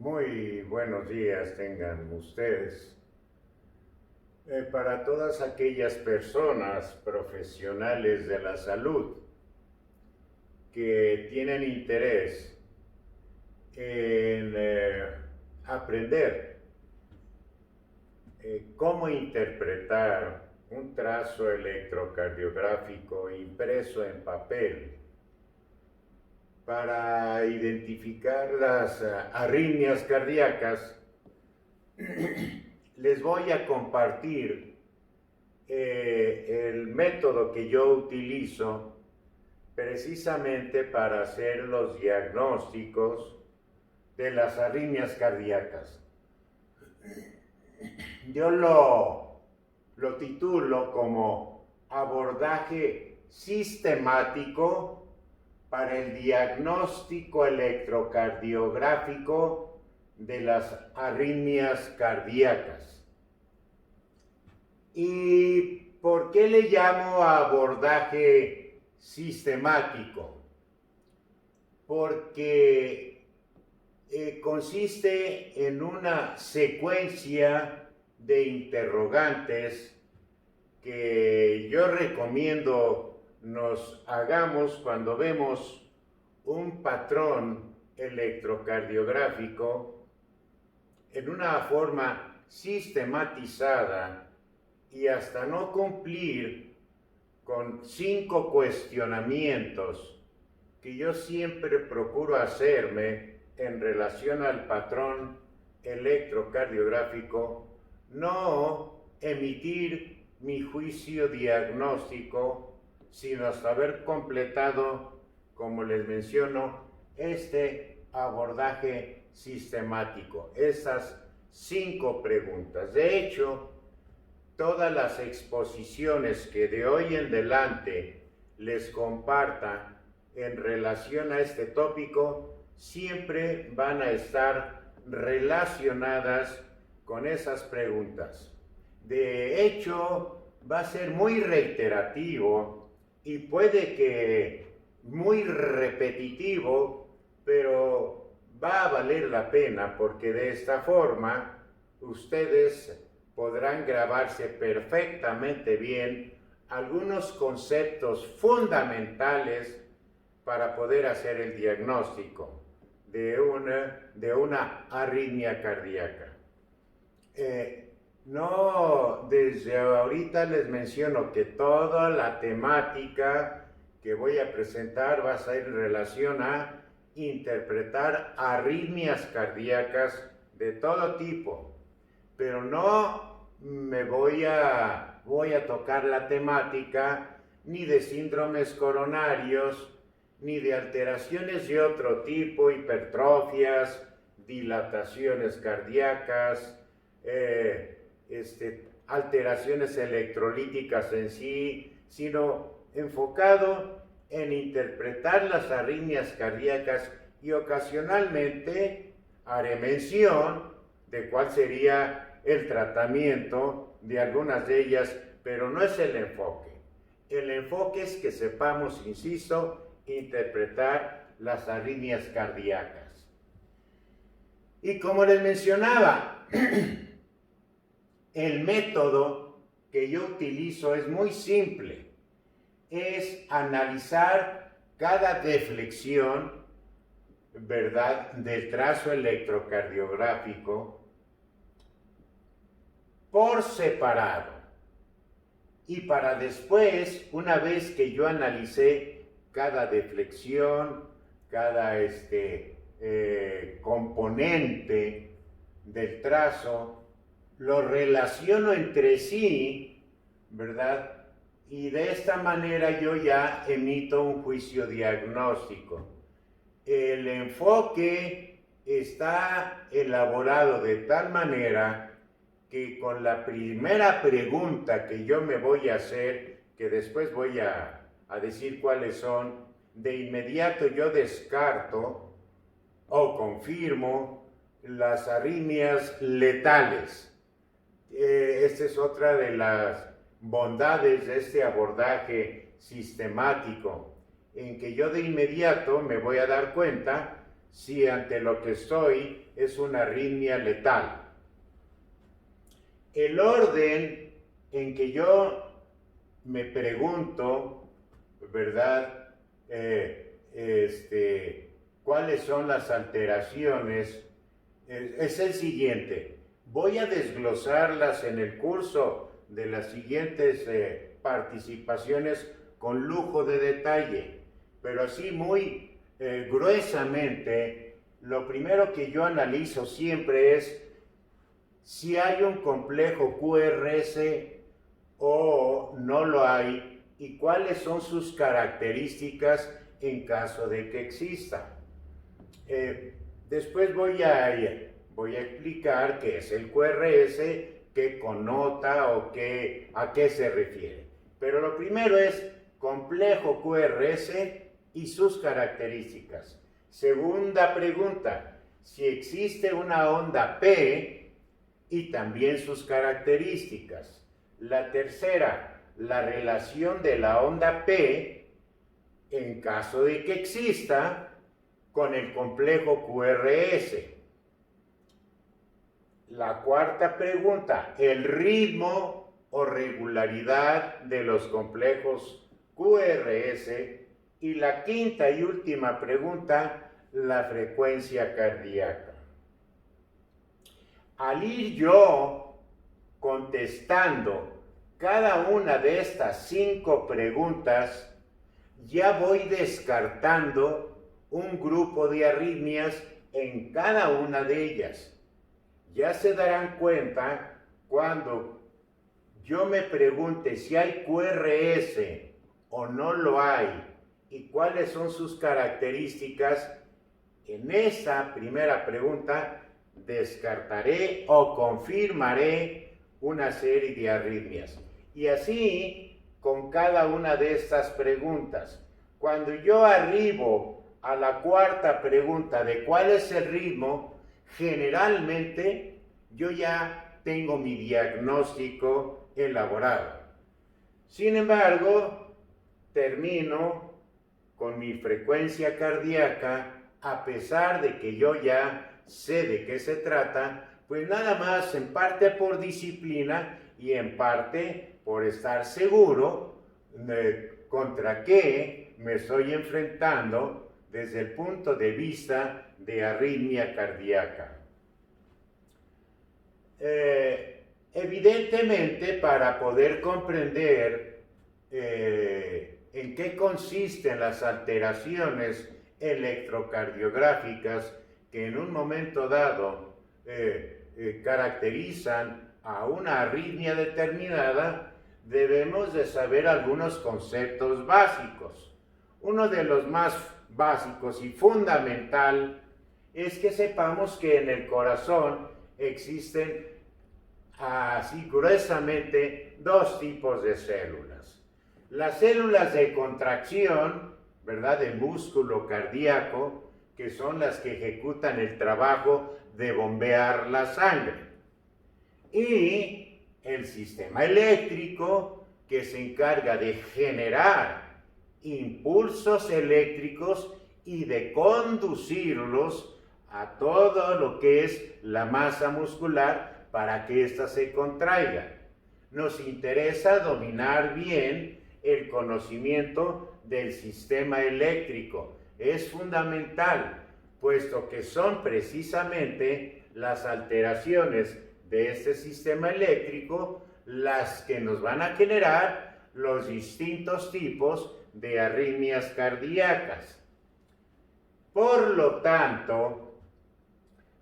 Muy buenos días tengan ustedes. Para todas aquellas personas profesionales de la salud que tienen interés en aprender cómo interpretar un trazo electrocardiográfico impreso en papel para identificar las arritmias cardíacas, les voy a compartir el método que yo utilizo precisamente para hacer los diagnósticos de las arritmias cardíacas. Yo lo titulo como abordaje sistemático para el diagnóstico electrocardiográfico de las arritmias cardíacas. ¿Y por qué le llamo abordaje sistemático? Porque consiste en una secuencia de interrogantes que yo recomiendo nos hagamos cuando vemos un patrón electrocardiográfico en una forma sistematizada y hasta no cumplir con 5 cuestionamientos que yo siempre procuro hacerme en relación al patrón electrocardiográfico, no emitir mi juicio diagnóstico sino hasta haber completado, como les menciono, este abordaje sistemático, esas 5 preguntas. De hecho, todas las exposiciones que de hoy en adelante les comparta en relación a este tópico, siempre van a estar relacionadas con esas preguntas. De hecho, va a ser muy reiterativo y puede que muy repetitivo, pero va a valer la pena porque de esta forma ustedes podrán grabarse perfectamente bien algunos conceptos fundamentales para poder hacer el diagnóstico de una arritmia cardíaca. No, desde ahorita les menciono que toda la temática que voy a presentar va a ser en relación a interpretar arritmias cardíacas de todo tipo, pero no me voy a tocar la temática ni de síndromes coronarios, ni de alteraciones de otro tipo, hipertrofias, dilataciones cardíacas, alteraciones electrolíticas en sí, sino enfocado en interpretar las arritmias cardíacas y ocasionalmente haré mención de cuál sería el tratamiento de algunas de ellas, pero no es el enfoque. El enfoque es que sepamos, insisto, interpretar las arritmias cardíacas. Y como les mencionaba, el método que yo utilizo es muy simple. Es analizar cada deflexión, ¿verdad?, del trazo electrocardiográfico por separado. Y para después, una vez que yo analicé cada deflexión, cada componente del trazo, lo relaciono entre sí, ¿verdad? Y de esta manera yo ya emito un juicio diagnóstico. El enfoque está elaborado de tal manera que con la primera pregunta que yo me voy a hacer, que después voy a decir cuáles son, de inmediato yo descarto o confirmo las arritmias letales. Esta es otra de las bondades de este abordaje sistemático, en que yo de inmediato me voy a dar cuenta si ante lo que estoy es una arritmia letal. El orden en que yo me pregunto, ¿verdad? ¿Cuáles son las alteraciones? Es el siguiente. Voy a desglosarlas en el curso de las siguientes participaciones con lujo de detalle, pero así muy gruesamente, lo primero que yo analizo siempre es si hay un complejo QRS o no lo hay y cuáles son sus características en caso de que exista. Después voy a explicar qué es el QRS, qué connota o a qué se refiere. Pero lo primero es complejo QRS y sus características. Segunda pregunta, si existe una onda P y también sus características. La tercera, la relación de la onda P, en caso de que exista, con el complejo QRS. La cuarta pregunta, el ritmo o regularidad de los complejos QRS. Y la quinta y última pregunta, la frecuencia cardíaca. Al ir yo contestando cada una de estas 5 preguntas, ya voy descartando un grupo de arritmias en cada una de ellas. Ya se darán cuenta cuando yo me pregunte si hay QRS o no lo hay y cuáles son sus características. En esa primera pregunta descartaré o confirmaré una serie de arritmias. Y así con cada una de estas preguntas. Cuando yo arribo a la cuarta pregunta de cuál es el ritmo, generalmente yo ya tengo mi diagnóstico elaborado. Sin embargo, termino con mi frecuencia cardíaca, a pesar de que yo ya sé de qué se trata, pues nada más en parte por disciplina y en parte por estar seguro de contra qué me estoy enfrentando desde el punto de vista de arritmia cardíaca. Evidentemente, para poder comprender en qué consisten las alteraciones electrocardiográficas que en un momento dado caracterizan a una arritmia determinada, debemos de saber algunos conceptos básicos. Uno de los más básicos y fundamental es que sepamos que en el corazón existen así gruesamente 2 tipos de células. Las células de contracción, ¿verdad?, del músculo cardíaco, que son las que ejecutan el trabajo de bombear la sangre. Y el sistema eléctrico, que se encarga de generar impulsos eléctricos y de conducirlos a todo lo que es la masa muscular para que ésta se contraiga. Nos interesa dominar bien el conocimiento del sistema eléctrico. Es fundamental, puesto que son precisamente las alteraciones de este sistema eléctrico las que nos van a generar los distintos tipos de arritmias cardíacas. Por lo tanto,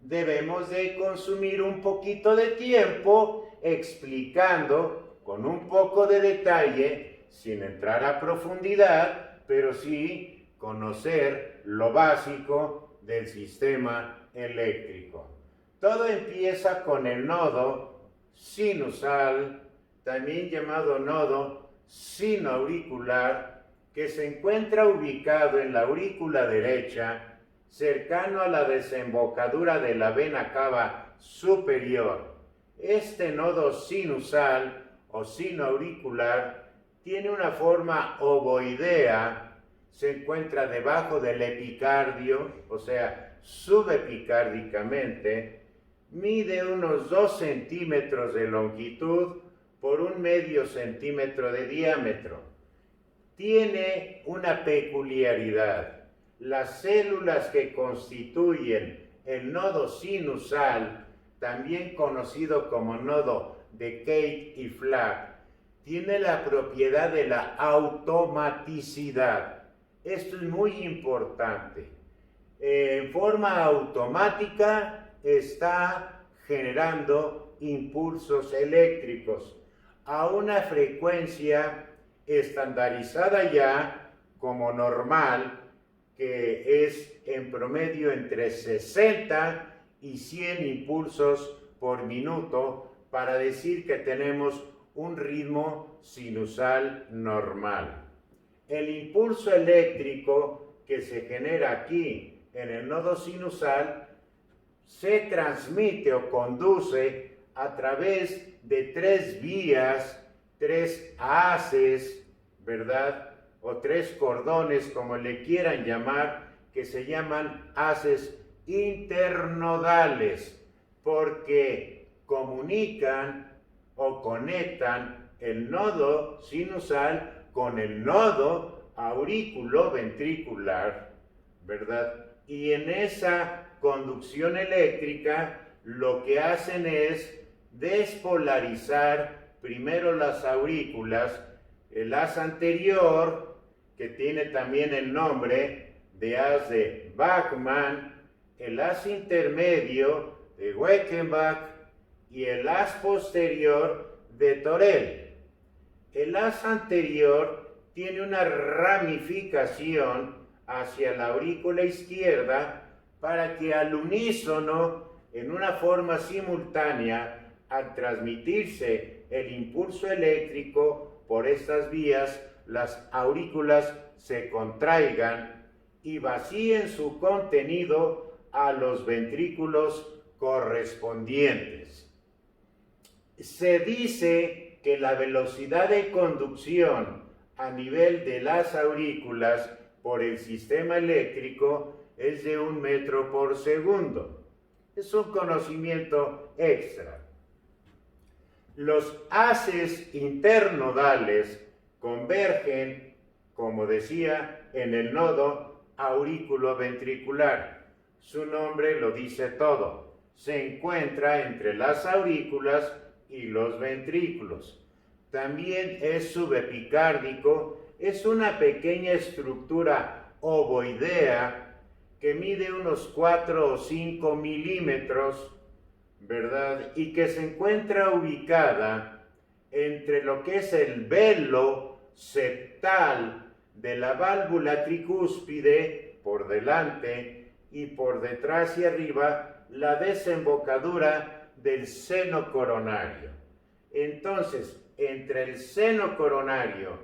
debemos de consumir un poquito de tiempo explicando con un poco de detalle, sin entrar a profundidad, pero sí conocer lo básico del sistema eléctrico. Todo empieza con el nodo sinusal, también llamado nodo sinoauricular, que se encuentra ubicado en la aurícula derecha, cercano a la desembocadura de la vena cava superior. Este nodo sinusal o sinoauricular tiene una forma ovoidea, se encuentra debajo del epicardio, o sea, subepicárdicamente, mide unos 2 centímetros de longitud por 1/2 centímetro de diámetro. Tiene una peculiaridad. Las células que constituyen el nodo sinusal, también conocido como nodo de Kate y Flagg, tiene la propiedad de la automaticidad. Esto es muy importante. En forma automática está generando impulsos eléctricos a una frecuencia estandarizada ya como normal, que es en promedio entre 60 y 100 impulsos por minuto, para decir que tenemos un ritmo sinusal normal. El impulso eléctrico que se genera aquí en el nodo sinusal se transmite o conduce a través de 3 vías, 3 haces, ¿verdad? O 3 cordones, como le quieran llamar, que se llaman haces internodales, porque comunican o conectan el nodo sinusal con el nodo auriculoventricular, ¿verdad? Y en esa conducción eléctrica lo que hacen es despolarizar primero las aurículas, el haz anterior, que tiene también el nombre de haz de Bachmann, el haz intermedio de Weichenbach y el haz posterior de Thorel. El haz anterior tiene una ramificación hacia la aurícula izquierda para que al unísono, en una forma simultánea, al transmitirse el impulso eléctrico por estas vías, las aurículas se contraigan y vacíen su contenido a los ventrículos correspondientes. Se dice que la velocidad de conducción a nivel de las aurículas por el sistema eléctrico es de 1 metro por segundo. Es un conocimiento extra. Los haces internodales convergen, como decía, en el nodo auriculoventricular. Su nombre lo dice todo. Se encuentra entre las aurículas y los ventrículos. También es subepicárdico. Es una pequeña estructura ovoidea que mide unos 4 o 5 milímetros, ¿verdad? Y que se encuentra ubicada entre lo que es el velo septal de la válvula tricúspide por delante y por detrás y arriba la desembocadura del seno coronario. Entonces, entre el seno coronario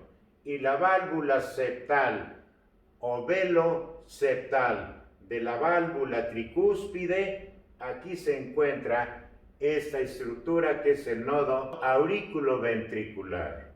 y la válvula septal o velo septal de la válvula tricúspide, aquí se encuentra esta estructura que es el nodo auriculoventricular.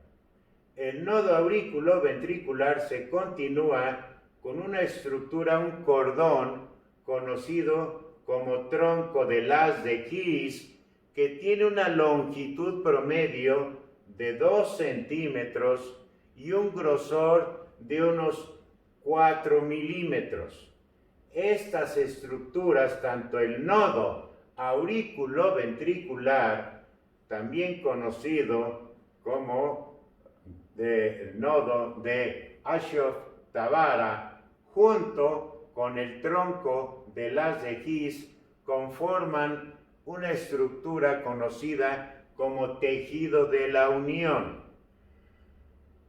El nodo auriculoventricular se continúa con una estructura, un cordón conocido como tronco del haz de His, que tiene una longitud promedio de 2 centímetros y un grosor de unos 4 milímetros. Estas estructuras, tanto el nodo auriculoventricular, también conocido como el nodo de Aschoff-Tavara, junto con el tronco del haz de His, conforman una estructura conocida como tejido de la unión.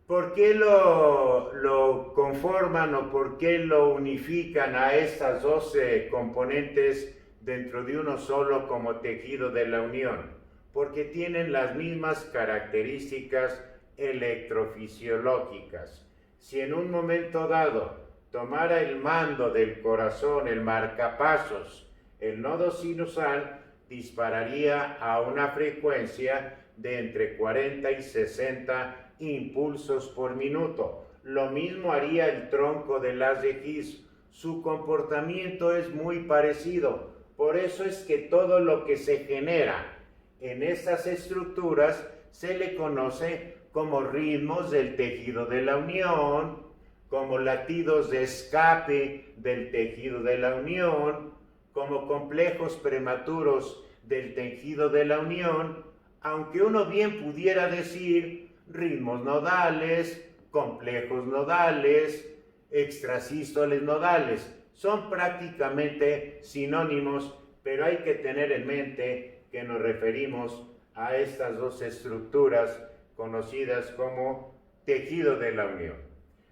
¿Por qué lo conforman o por qué lo unifican a estas 12 componentes dentro de uno solo como tejido de la unión? Porque tienen las mismas características electrofisiológicas. Si en un momento dado tomara el mando del corazón, el marcapasos, el nodo sinusal, dispararía a una frecuencia de entre 40 y 60 impulsos por minuto. Lo mismo haría el tronco del haz de His. su comportamiento es muy parecido. Por eso es que todo lo que se genera en estas estructuras se le conoce como ritmos del tejido de la unión, como latidos de escape del tejido de la unión, como complejos prematuros del tejido de la unión, aunque uno bien pudiera decir ritmos nodales, complejos nodales, extrasístoles nodales. Son prácticamente sinónimos, pero hay que tener en mente que nos referimos a estas dos estructuras conocidas como tejido de la unión.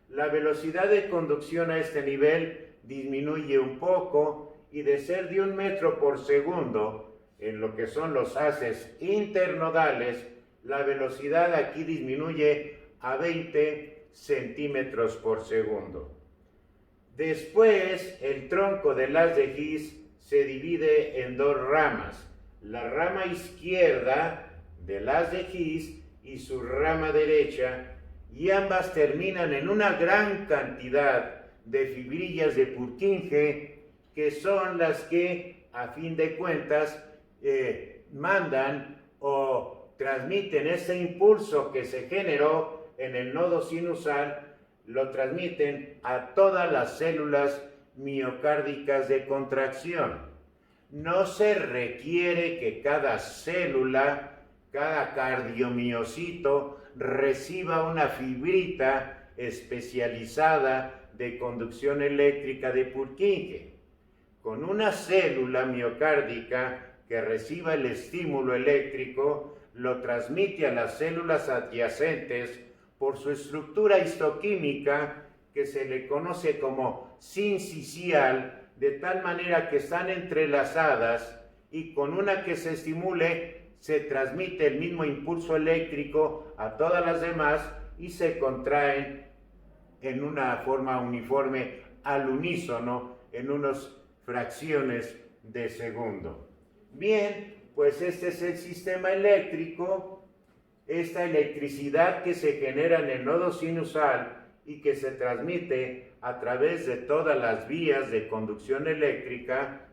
La velocidad de conducción a este nivel disminuye un poco y de ser de 1 metro por segundo en lo que son los haces internodales, la velocidad aquí disminuye a 20 centímetros por segundo. Después, el tronco del haz de Higgs se divide en dos ramas. La rama izquierda del haz de Higgs y su rama derecha, y ambas terminan en una gran cantidad de fibrillas de Purkinje, que son las que, a fin de cuentas, mandan o transmiten ese impulso que se generó en el nodo sinusal, lo transmiten a todas las células miocárdicas de contracción. No se requiere que cada célula, cada cardiomiocito, reciba una fibrita especializada de conducción eléctrica de Purkinje. Con una célula miocárdica que reciba el estímulo eléctrico, lo transmite a las células adyacentes por su estructura histoquímica, que se le conoce como sincicial, de tal manera que están entrelazadas y con una que se estimule se transmite el mismo impulso eléctrico a todas las demás y se contraen en una forma uniforme al unísono en unas fracciones de segundo. Bien, pues este es el sistema eléctrico, esta electricidad que se genera en el nodo sinusal y que se transmite a través de todas las vías de conducción eléctrica,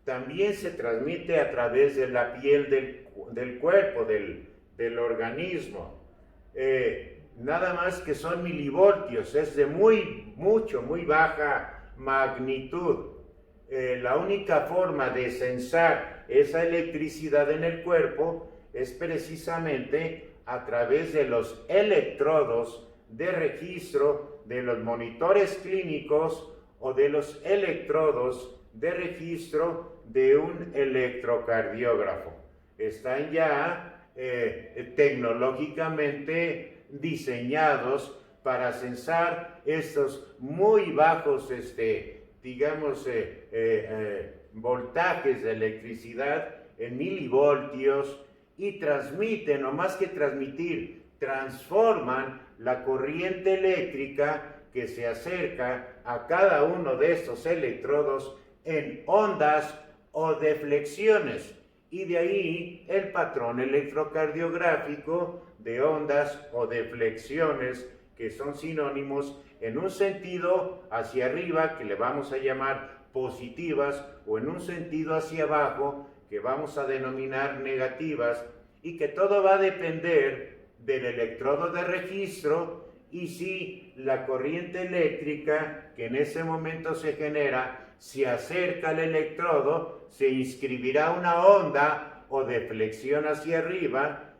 también se transmite a través de la piel del cuerpo, del organismo. Nada más que son milivoltios, es de muy baja magnitud. La única forma de sensar esa electricidad en el cuerpo es precisamente a través de los electrodos de registro de los monitores clínicos o de los electrodos de registro de un electrocardiógrafo. Están ya tecnológicamente diseñados para sensar estos muy bajos, voltajes de electricidad en milivoltios, y transmiten, o más que transmitir, transforman la corriente eléctrica que se acerca a cada uno de estos electrodos en ondas o deflexiones, y de ahí el patrón electrocardiográfico de ondas o deflexiones, que son sinónimos en un sentido hacia arriba, que le vamos a llamar positivas, o en un sentido hacia abajo, que vamos a denominar negativas, y que todo va a depender del electrodo de registro y si la corriente eléctrica que en ese momento se genera se acerca al electrodo, se inscribirá una onda o deflexión hacia arriba,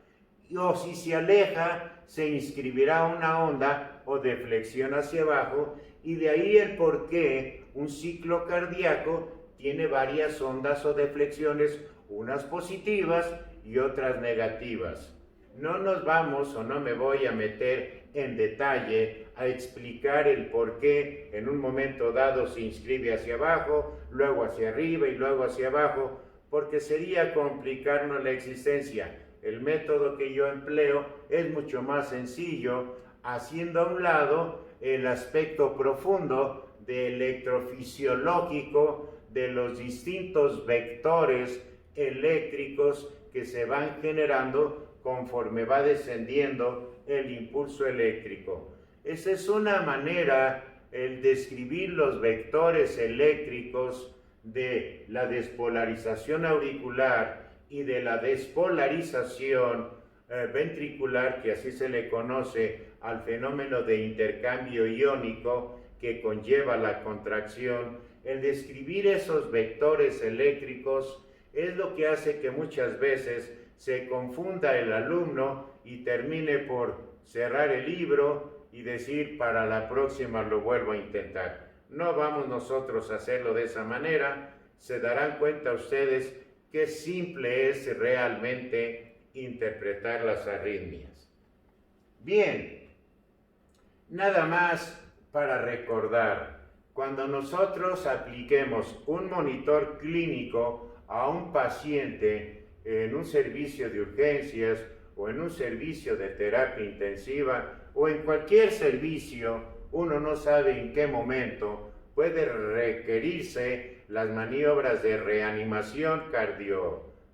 o si se aleja, se inscribirá una onda o deflexión hacia abajo, y de ahí el por qué un ciclo cardíaco tiene varias ondas o deflexiones, unas positivas y otras negativas. No nos vamos, o no me voy a meter en detalle a explicar el por qué en un momento dado se inscribe hacia abajo, luego hacia arriba y luego hacia abajo, porque sería complicarnos la existencia. El método que yo empleo es mucho más sencillo, haciendo a un lado el aspecto profundo de electrofisiológico de los distintos vectores eléctricos que se van generando conforme va descendiendo el impulso eléctrico. Esa es una manera el describir los vectores eléctricos de la despolarización auricular y de la despolarización ventricular, que así se le conoce al fenómeno de intercambio iónico que conlleva la contracción. El describir esos vectores eléctricos es lo que hace que muchas veces se confunda el alumno y termine por cerrar el libro y decir, para la próxima lo vuelvo a intentar. No vamos nosotros a hacerlo de esa manera. Se darán cuenta ustedes qué simple es realmente interpretar las arritmias. Bien, nada más para recordar, cuando nosotros apliquemos un monitor clínico a un paciente en un servicio de urgencias o en un servicio de terapia intensiva o en cualquier servicio, uno no sabe en qué momento puede requerirse las maniobras de reanimación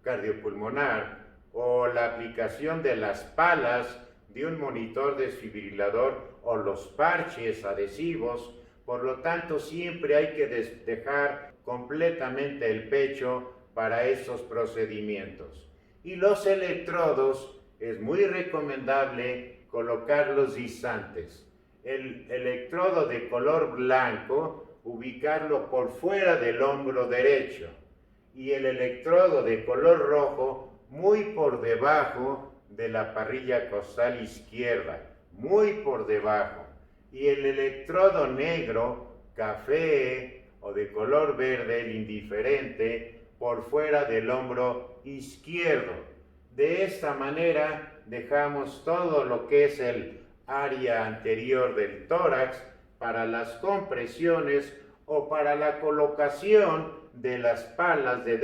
cardiopulmonar o la aplicación de las palas de un monitor desfibrilador o los parches adhesivos. Por lo tanto, siempre hay que dejar completamente el pecho para esos procedimientos. Y los electrodos es muy recomendable colocarlos distantes. El electrodo de color blanco, ubicarlo por fuera del hombro derecho, y el electrodo de color rojo muy por debajo de la parrilla costal izquierda, muy por debajo, y el electrodo negro, café o de color verde, el indiferente, por fuera del hombro izquierdo. De esta manera dejamos todo lo que es el área anterior del tórax para las compresiones o para la colocación de las palas de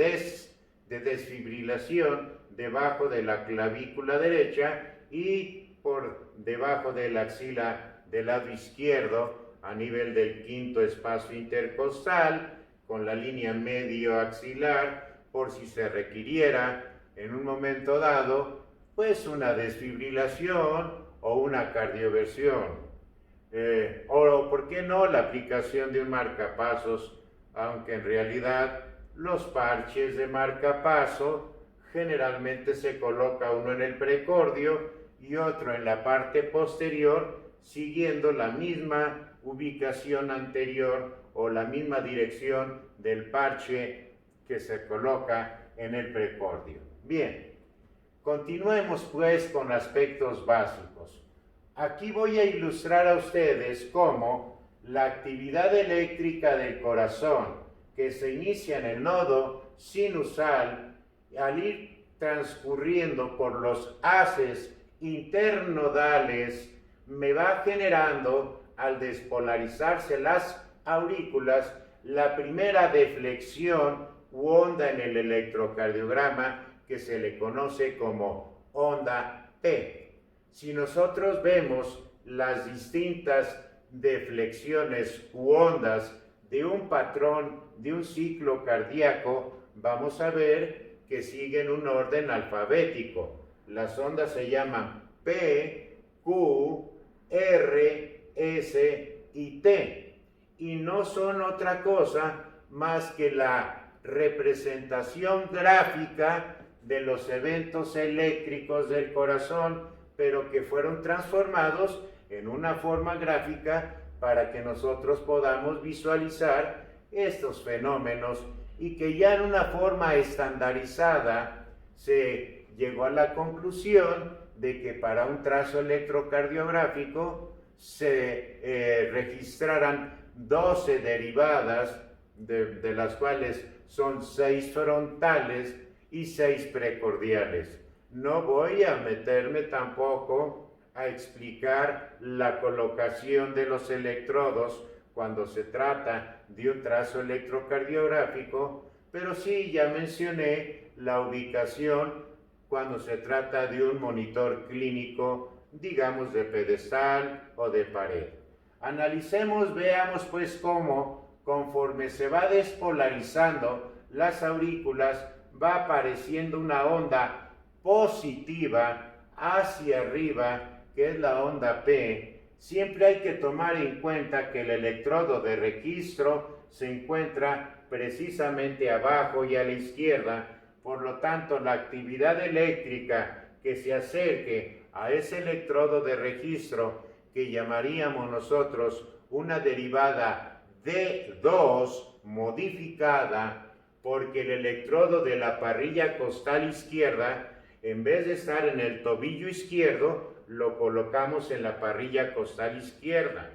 desfibrilación debajo de la clavícula derecha y por debajo de la axila del lado izquierdo a nivel del quinto espacio intercostal con la línea medio axilar, por si se requiriera en un momento dado pues una desfibrilación o una cardioversión. O por qué no la aplicación de un marcapasos, aunque en realidad los parches de marcapaso generalmente se coloca uno en el precordio y otro en la parte posterior, siguiendo la misma ubicación anterior o la misma dirección del parche que se coloca en el precordio. Bien, continuemos pues con aspectos básicos. Aquí voy a ilustrar a ustedes cómo la actividad eléctrica del corazón, que se inicia en el nodo sinusal, al ir transcurriendo por los haces internodales, me va generando, al despolarizarse las aurículas, la primera deflexión u onda en el electrocardiograma que se le conoce como onda P. Si nosotros vemos las distintas deflexiones u ondas de un patrón, de un ciclo cardíaco, vamos a ver que siguen un orden alfabético. Las ondas se llaman P, Q, R, S y T, y no son otra cosa más que la representación gráfica de los eventos eléctricos del corazón, pero que fueron transformados en una forma gráfica para que nosotros podamos visualizar estos fenómenos y que ya en una forma estandarizada se llegó a la conclusión de que para un trazo electrocardiográfico se registraran 12 derivadas, de las cuales son 6 frontales y 6 precordiales. No voy a meterme tampoco a explicar la colocación de los electrodos cuando se trata de un trazo electrocardiográfico, pero sí ya mencioné la ubicación cuando se trata de un monitor clínico, digamos de pedestal o de pared. Analicemos, veamos pues cómo, conforme se va despolarizando las aurículas, va apareciendo una onda positiva hacia arriba, que es la onda P, siempre hay que tomar en cuenta que el electrodo de registro se encuentra precisamente abajo y a la izquierda. Por lo tanto, la actividad eléctrica que se acerque a ese electrodo de registro, que llamaríamos nosotros una derivada D2 modificada, porque el electrodo de la parrilla costal izquierda, en vez de estar en el tobillo izquierdo, lo colocamos en la parrilla costal izquierda.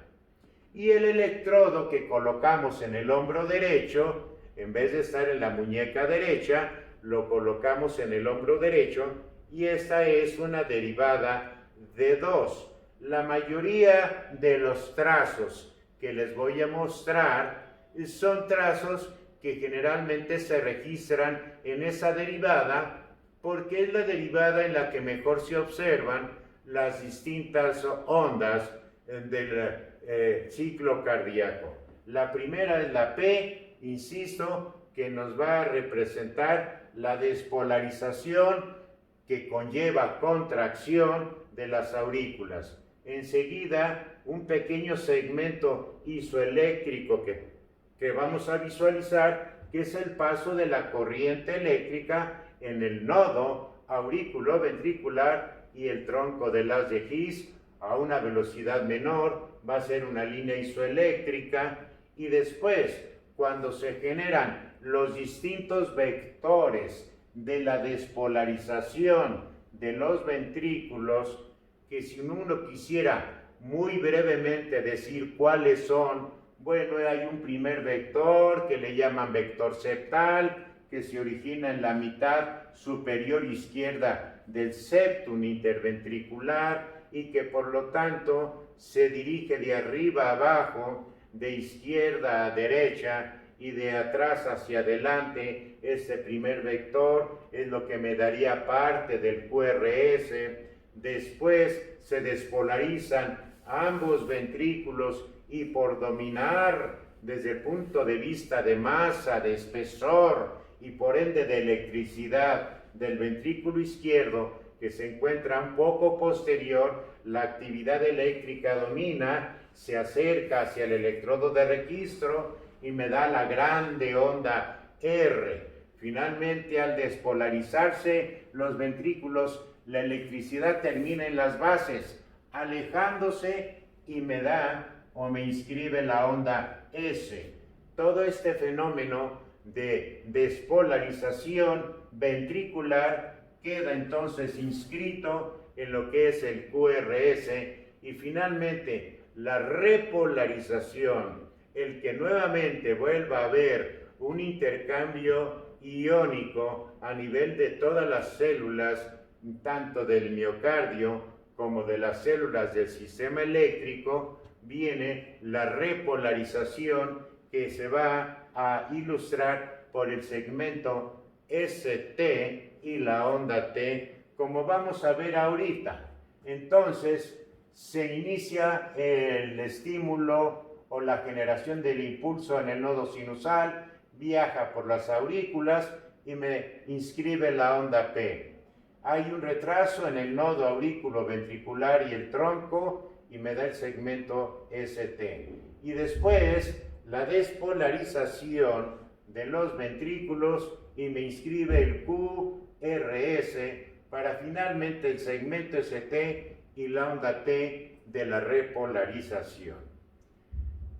Y el electrodo que colocamos en el hombro derecho, en vez de estar en la muñeca derecha, lo colocamos en el hombro derecho, y esta es una derivada de 2. La mayoría de los trazos que les voy a mostrar son trazos que generalmente se registran en esa derivada, porque es la derivada en la que mejor se observan las distintas ondas del ciclo cardíaco. La primera es la P, insisto, que nos va a representar la despolarización que conlleva contracción de las aurículas. Enseguida, un pequeño segmento isoeléctrico que vamos a visualizar, que es el paso de la corriente eléctrica en el nodo auriculoventricular y el tronco del haz de His a una velocidad menor. Va a ser una línea isoeléctrica, y después, cuando se generan los distintos vectores de la despolarización de los ventrículos, que si uno quisiera muy brevemente decir cuáles son, bueno, hay un primer vector que le llaman vector septal, que se origina en la mitad superior izquierda del septum interventricular y que por lo tanto se dirige de arriba a abajo, de izquierda a derecha y de atrás hacia adelante. Este primer vector es lo que me daría parte del QRS. Después se despolarizan ambos ventrículos, y por dominar desde el punto de vista de masa, de espesor y por ende de electricidad del ventrículo izquierdo, que se encuentra un poco posterior, la actividad eléctrica domina, se acerca hacia el electrodo de registro y me da la grande onda R. Finalmente, al despolarizarse los ventrículos, la electricidad termina en las bases, alejándose, y me da o me inscribe la onda S. Todo este fenómeno de despolarización ventricular queda entonces inscrito en lo que es el QRS, y finalmente la repolarización, el que nuevamente vuelva a haber un intercambio iónico a nivel de todas las células, tanto del miocardio como de las células del sistema eléctrico, viene la repolarización que se va a ilustrar por el segmento ST y la onda T, como vamos a ver ahorita. Entonces, se inicia el estímulo o la generación del impulso en el nodo sinusal, viaja por las aurículas y me inscribe la onda P. Hay un retraso en el nodo auriculoventricular y el tronco, y me da el segmento ST. Y después la despolarización de los ventrículos, y me inscribe el QRS, para finalmente el segmento ST y la onda T de la repolarización.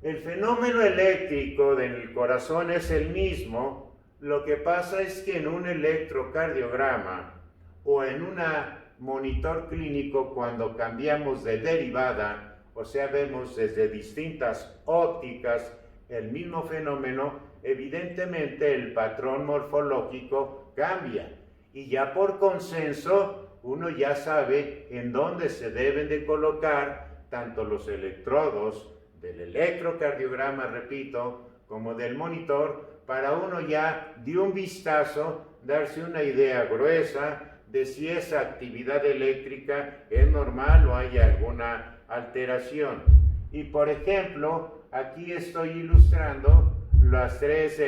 El fenómeno eléctrico del corazón es el mismo. Lo que pasa es que en un electrocardiograma o en una monitor clínico, cuando cambiamos de derivada, o sea, vemos desde distintas ópticas el mismo fenómeno, evidentemente el patrón morfológico cambia, y ya por consenso uno ya sabe en dónde se deben de colocar tanto los electrodos del electrocardiograma, repito, como del monitor, para uno ya de un vistazo darse una idea gruesa de si esa actividad eléctrica es normal o hay alguna alteración. Y por ejemplo, aquí estoy ilustrando las tres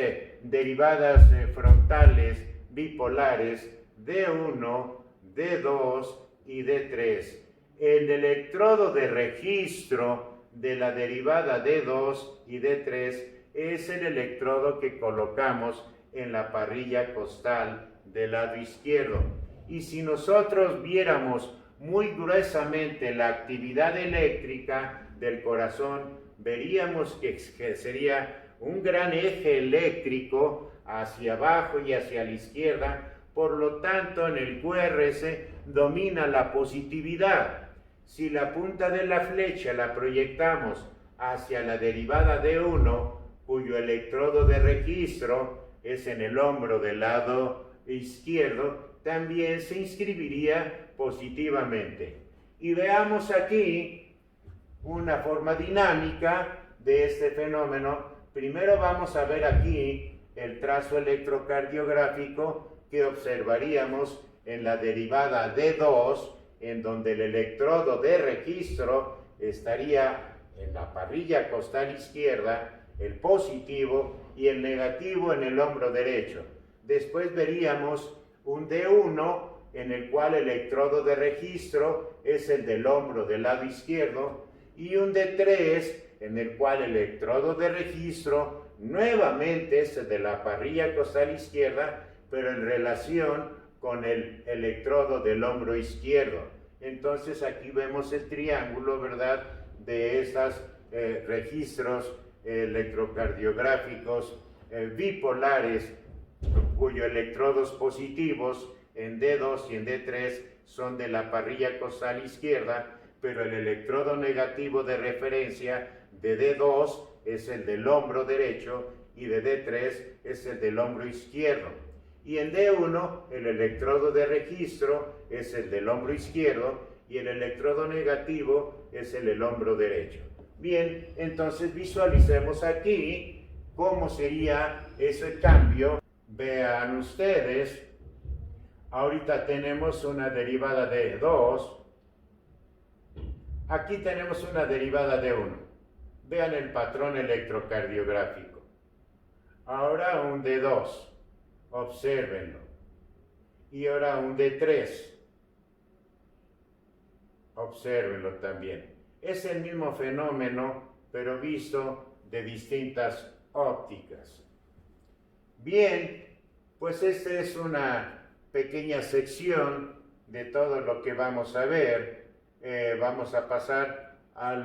derivadas frontales bipolares D1, D2 y D3. el electrodo de registro de la derivada D2 y D3 es el electrodo que colocamos en la parrilla costal del lado izquierdo. Y si nosotros viéramos muy gruesamente la actividad eléctrica del corazón, veríamos que sería un gran eje eléctrico hacia abajo y hacia la izquierda. Por lo tanto, en el QRS domina la positividad. Si la punta de la flecha la proyectamos hacia la derivada D1, cuyo electrodo de registro es en el hombro del lado izquierdo, también se inscribiría positivamente. Y veamos aquí una forma dinámica de este fenómeno. Primero vamos a ver aquí el trazo electrocardiográfico que observaríamos en la derivada D2, en donde el electrodo de registro estaría en la parrilla costal izquierda, el positivo y el negativo en el hombro derecho. Después veríamos un D1 en el cual el electrodo de registro es el del hombro del lado izquierdo y un D3 en el cual el electrodo de registro nuevamente es el de la parrilla costal izquierda, pero en relación con el electrodo del hombro izquierdo. Entonces aquí vemos el triángulo, ¿verdad?, de estos registros electrocardiográficos bipolares, cuyos electrodos positivos en D2 y en D3 son de la parrilla costal izquierda, pero el electrodo negativo de referencia de D2 es el del hombro derecho y de D3 es el del hombro izquierdo. Y en D1 el electrodo de registro es el del hombro izquierdo y el electrodo negativo es el del hombro derecho. Bien, entonces visualicemos aquí cómo sería ese cambio. Vean ustedes, ahorita tenemos una derivada de 2, aquí tenemos una derivada de 1. Vean el patrón electrocardiográfico. Ahora un D2, obsérvenlo. Y ahora un D3, obsérvenlo también. Es el mismo fenómeno, pero visto de distintas ópticas. Bien, pues esta es una pequeña sección de todo lo que vamos a ver. Vamos a pasar a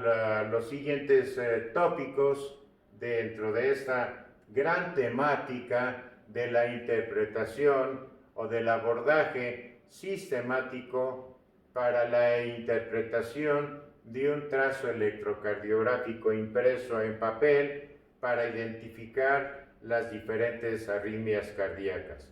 los siguientes tópicos dentro de esta gran temática de la interpretación o del abordaje sistemático para la interpretación de un trazo electrocardiográfico impreso en papel para identificar las diferentes arritmias cardíacas.